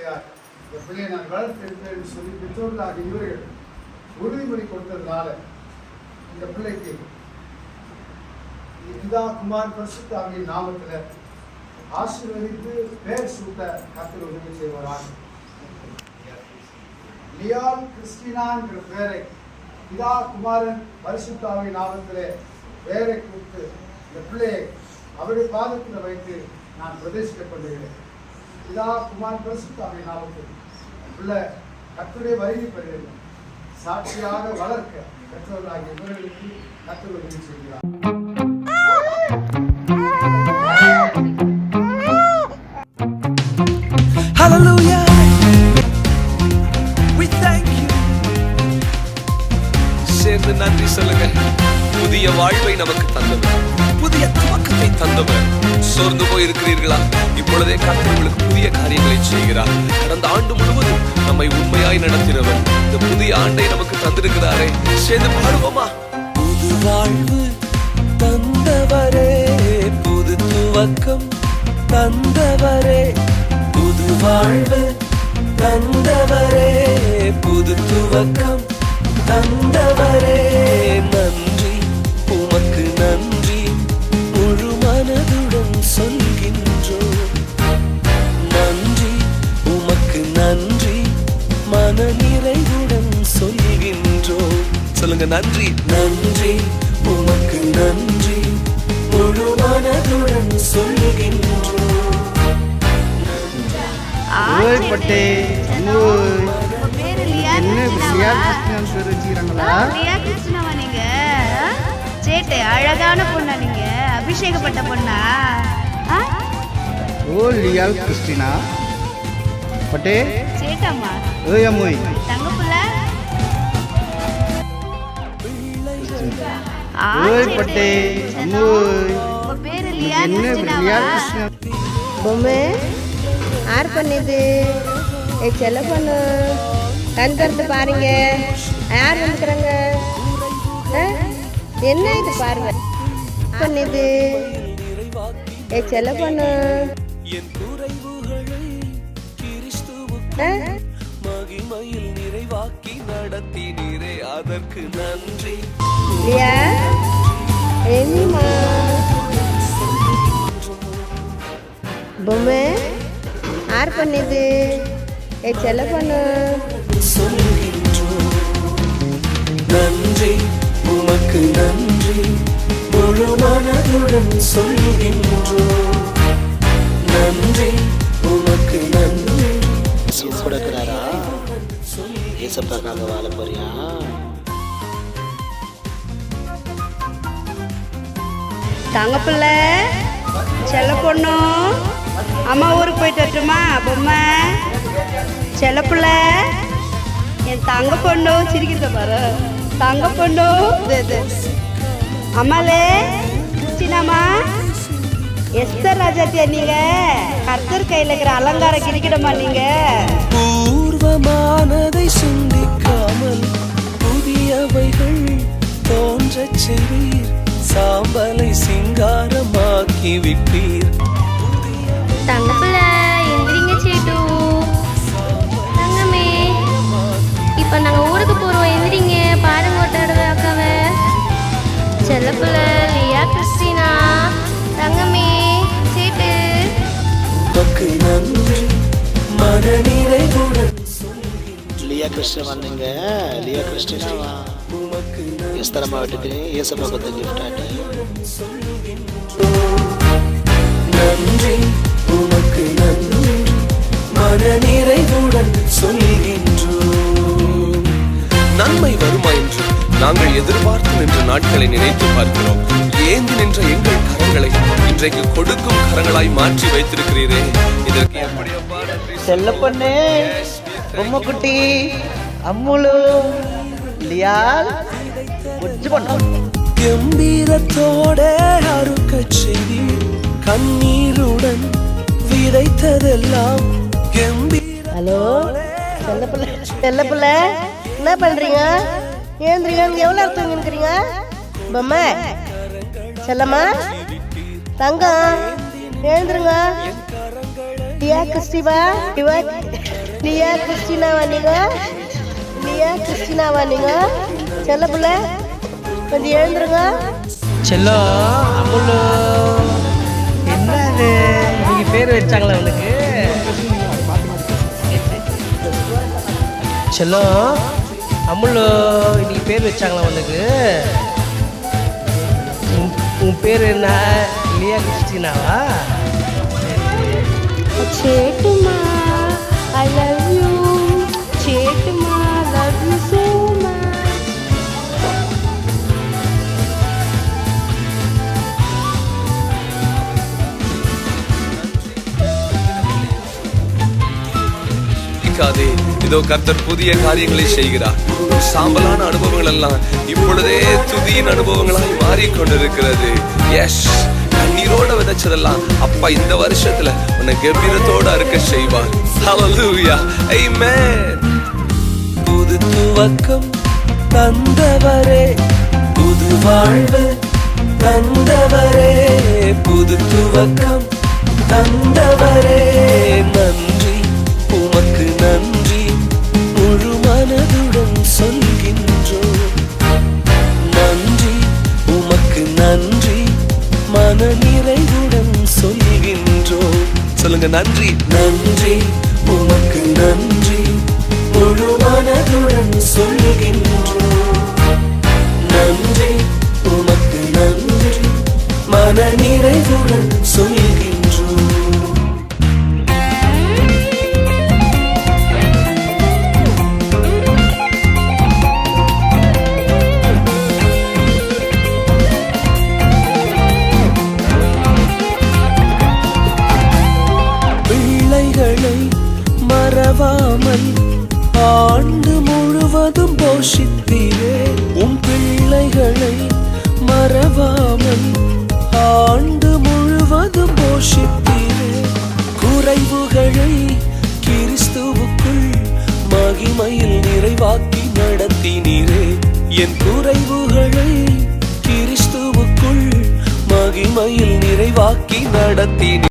ஆகையால் இந்த பிள்ளையை நான் வளர்த்தெடுப்பேன் என்று சொல்லி பெற்றோர்களாக இவர்கள் உறுதிமொழி கொடுத்ததுனால இந்த பிள்ளைக்கு பிதா குமார் பரிசுத்த ஆவியின் நாமத்தில் ஆசீர்வதித்து பேர் சூட்ட கர்த்தர் உதவி செய்வாராக. லியால் கிறிஸ்டினா என்ற பெயரை பிதா குமாரன் பரிசுத்த ஆவியின் நாமத்திலே பெயரை கொடுத்து இந்த பிள்ளையை அவருடைய பாதத்தில் வைத்து நான் பிரதேசிக்கப்படுகிறேன். பிதா குமார் பரிசுத்த ஆவியின் நாமத்தில் பிள்ளை கர்த்தருடைய வருகை பெறுகிறது சாட்சியாக வளர்க்க பெற்றோர்களாகிய இவர்களுக்கு கர்த்தர் உதவி செய்கிறார். Hallelujah, we thank you. சேர்ந்து நன்றி சொல்லுங்க. புதிய வாழ்வை நமக்கு தந்தவர், புதிய துவக்கத்தை தந்தவர். சோர்ந்து போய் இருக்கிறீர்களா? இப்பொழுதே கர்த்தர் உங்களுக்கு புதிய காரியங்களை செய்கிறார். கடந்த ஆண்டு முழுவதும் நம்மை உண்மையாய் நடத்தினவர் இந்த புதிய ஆண்டை நமக்கு தந்திருக்கிறாரே. சேர்ந்து பாடுவோமா? புது வாழ்வு தந்தவரே, புது துவக்கம் தந்தவரே, புது வாழ்வு தந்தவரே, புது துவக்கம் தந்தவரே. நன்றி உமக்கு நன்றி, முழு மனதுடன் சொல்கின்றோம். நன்றி உமக்கு நன்றி, மன நிறைவுடன் சொல்கின்றோம். சொல்லுங்க, நன்றி நன்றி உமக்கு நன்றி, முழு மனதுடன் சொல்கின்றோம். ஓய் பட்டே நீங்க சேட்டை அழகான பொண்ணா? நீங்க அபிஷேகப்பட்ட பொண்ணா? ஓ லியால் கிறிஸ்டினா பட்டே சேட்டம்மா. ஓய் அம்மோய் தங்கப்புள்ள. ஓய் பட்டே அம்மோய். உங்க பேரு லியால் கிறிஸ்டினா? பொம்மை யார் பண்ணது? செல்ல பொண்ணு கண் திறந்து பாருங்க, யார் வந்துக்கிறாங்க? என்ன இது பார்வை பண்ணது? செல்ல பொண்ணு மகிமையில் நிறைவாக்கி நடத்தினீரே, அதற்கு நன்றி. என்னமா பொம்மை யார் பண்ணது? செல்ல பொண்ணு நன்றி உமக்கு நன்றி, முழு மனதுடன் சொல்கின்றோம். நன்றி உமக்கு நன்றி. கொடுக்கிறாரா? ஏசப்பாக்காக வாழ போறியா? தங்கப்புள்ள செல்ல பொண்ணு, அம்மா ஊருக்கு போயிட்டு வரட்டுமா? பொம்மை செல்லப்புள்ள, என் தங்க பொண்ணு சிரிக்கிறத பாரு. தங்க பொண்ணு அம்மாலே சின்னம்மா எஸ்தர் ராஜாத்தியா, நீங்க கர்த்தர் கையில் இருக்கிற அலங்கார கிரிக்கிடமா? நீங்க பூர்வமானதை சிந்திக்காமல் புதியவைகள் தோன்றச் செய்வீர், சாம்பலை சிங்காரமாக்கி விட்டீர். தங்கப்புள்ள எந்திரிங்க சேட்டு. தங்கமே, இப்போ நாங்கள் ஊருக்கு போகிறோம், எந்திரிங்க. பாருங்க ஒரு தடவை அக்காவை. செல்லப்புள்ள லியா கிறிஸ்டினா. தங்கமே சேட்டு. நன்றி மன நிறைவுடன் லியா கிறிஸ்டின் வந்தீங்க. லியா கிறிஸ்டினாவா? எஸ்தரம்மா வீட்டுக்கு ஏசப்பா கொடுத்த கிஃப்ட் ஆட்டு. நன்றி உமக்கு நன்றி, மன நிறைவுடன் சொல்கின்றோம். நன்மை வருமா என்று நாங்கள் எதிர்பார்த்து நின்ற நாட்களை நினைத்து பார்க்கிறோம். ஏந்தி நின்ற எங்கள் கரங்களை இன்றைக்கு கொடுக்கும் கரங்களாய் மாற்றி வைத்திருக்கிறீரே, இதற்கு எப்படி அப்பா நன்றி. செல்ல பொண்ணே, பொம்மை குட்டி அம்முலு லியால் புஜ்ஜு பொண்ணு கம்பீரத்தோட அறுக்கச் செய்தி, கண்ணீருடன் விதைத்ததெல்லாம் கம்பீர. ஹலோ செல்ல பிள்ளை, என்ன பண்றீங்க? ஏந்திரிங்க. எவ்வளோ அர்த்தம் இருக்கிறீங்க? பொம்மை செல்லம்மா தங்கம் எழுந்துருங்க. டியா கிறிஸ்டிவா லியா கிறிஸ்டினாவா நீங்க? லியா கிறிஸ்டினாவா நீங்க? செல்ல பிள்ளை கொஞ்சம் எழுந்துருங்க. செல்லம் அமுலு என்னது இன்னைக்கு பேர் வச்சாங்களா உனக்கு? செல்லம் அமுலு இன்னைக்கு பேர் வச்சாங்களா உனக்கு? உன் பேர் என்ன? லியா கிறிஸ்டினாவா? சேட்டுமா ஐ லவ் யூ. சேட்டுமா லவ் யூ so much. நினைக்காதே, இதோ கர்த்தர் புதிய காரியங்களை செய்கிறார். சாம்பலான அனுபவங்கள் எல்லாம் இப்பொழுதே துதியின் அனுபவங்களாய் மாறிக்கொண்டிருக்கிறது. எஸ், கண்ணீரோட விதைச்சதெல்லாம் அப்பா இந்த வருஷத்துல உன்னை கம்பீரத்தோட அறுக்க செய்வார். ஹல்லேலூயா, ஆமென். புது துவக்கம் தந்தவரே, புது வாழ்வு தந்தவரே, புது துவக்கம் தந்தவரே, நன்றி உமக்கு நன்றி முழு மனதுடன் சொல்கின்றோம். நன்றி உமக்கு நன்றி மன நிறைவுடன் சொல்கின்றோம். சொல்லுங்க, நன்றி. நன்றி உமக்கு நன்றி முழு மனதுடன் சொல்கின்றோம். நன்றி உமக்கு நன்றி மன நிறைவுடன் சொல்கின்றோம். பிள்ளைகளை மறவாமல் ஆண்டு முழுவதும் போஷித்தீரே. உம் பிள்ளைகளை மறவாமல் ஆண்டு முழுவதும் போஷித்தீரே. குறைவுகளை கிறிஸ்துவுக்குள் மகிமையில் நிறைவாக்கி நடத்தினீரே. என் குறைவுகளை கிறிஸ்துவுக்குள் மகிமையில் நிறைவாக்கி நடத்தினீரே.